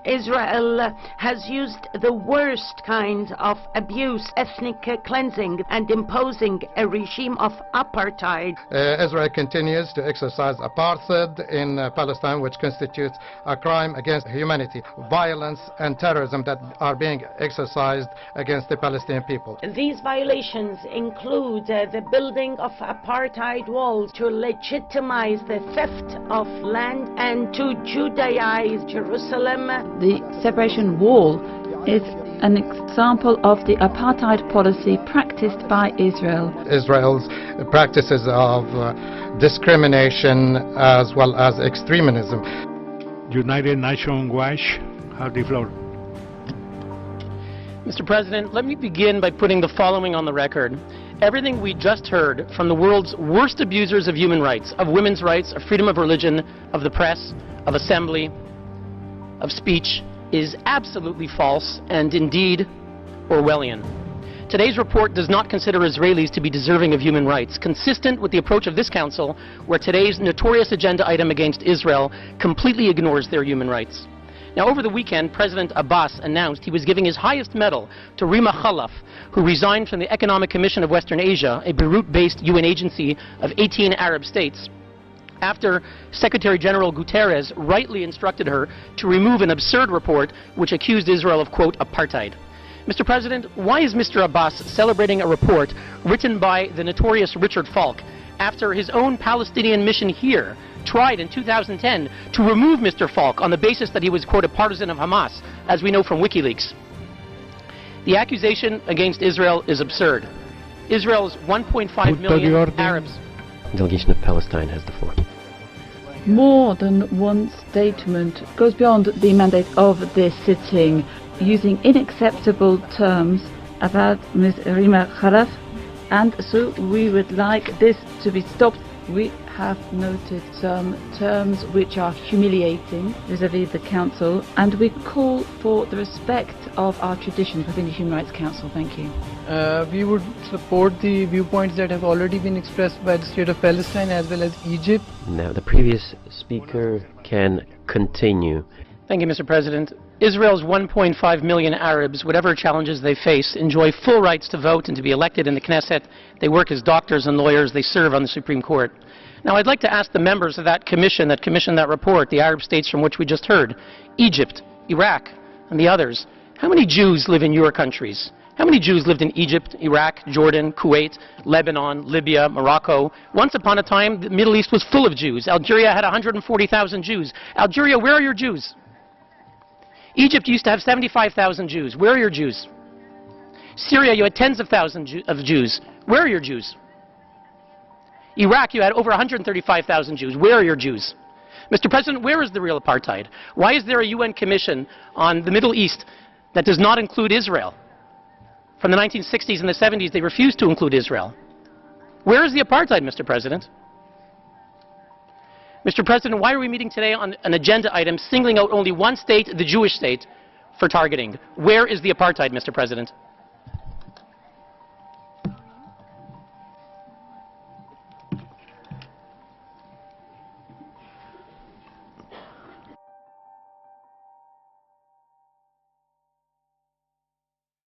Israel has used the worst kind of abuse, ethnic cleansing, and imposing a regime of apartheid. Israel continues to exercise apartheid in Palestine, which constitutes a crime against humanity, violence and terrorism that are being exercised against the Palestinian people. These violations include the building of apartheid walls to legitimize the theft of land and to Judaize Jerusalem. The separation wall is an example of the apartheid policy practiced by Israel. Israel's practices of discrimination as well as extremism. United Nations Watch have the floor. Mr. President, let me begin by putting the following on the record. Everything we just heard from the world's worst abusers of human rights, of women's rights, of freedom of religion, of the press, of assembly, of speech, is absolutely false and indeed Orwellian. Today's report does not consider Israelis to be deserving of human rights, consistent with the approach of this Council, where today's notorious agenda item against Israel completely ignores their human rights. Now, over the weekend, President Abbas announced he was giving his highest medal to Rima Khalaf, who resigned from the Economic Commission of Western Asia, a Beirut-based UN agency of 18 Arab states, after Secretary General Guterres rightly instructed her to remove an absurd report which accused Israel of, quote, apartheid. Mr. President, why is Mr. Abbas celebrating a report written by the notorious Richard Falk after his own Palestinian mission here tried in 2010 to remove Mr. Falk on the basis that he was, quote, a partisan of Hamas, as we know from WikiLeaks? The accusation against Israel is absurd. Israel's 1.5 million Arabs. The delegation of Palestine has the floor. More than one statement goes beyond the mandate of this sitting, using unacceptable terms about Ms. Rima Khalaf, and so we would like this to be stopped. We have noted some terms which are humiliating vis-à-vis the Council, and we call for the respect of our traditions within the Human Rights Council. Thank you. We would support the viewpoints that have already been expressed by the State of Palestine as well as Egypt. Now, the previous speaker can continue. Thank you, Mr. President. Israel's 1.5 million Arabs, whatever challenges they face, enjoy full rights to vote and to be elected in the Knesset. They work as doctors and lawyers. They serve on the Supreme Court. Now, I'd like to ask the members of that commission that commissioned that report, the Arab states from which we just heard, Egypt, Iraq, and the others, how many Jews live in your countries? How many Jews lived in Egypt, Iraq, Jordan, Kuwait, Lebanon, Libya, Morocco? Once upon a time, the Middle East was full of Jews. Algeria had 140,000 Jews. Algeria, where are your Jews? Egypt used to have 75,000 Jews. Where are your Jews? Syria, you had tens of thousands of Jews. Where are your Jews? Iraq, you had over 135,000 Jews. Where are your Jews? Mr. President, where is the real apartheid? Why is there a UN commission on the Middle East that does not include Israel? From the 1960s and the 70s, they refused to include Israel. Where is the apartheid, Mr. President? Mr. President, why are we meeting today on an agenda item singling out only one state, the Jewish state, for targeting? Where is the apartheid, Mr. President?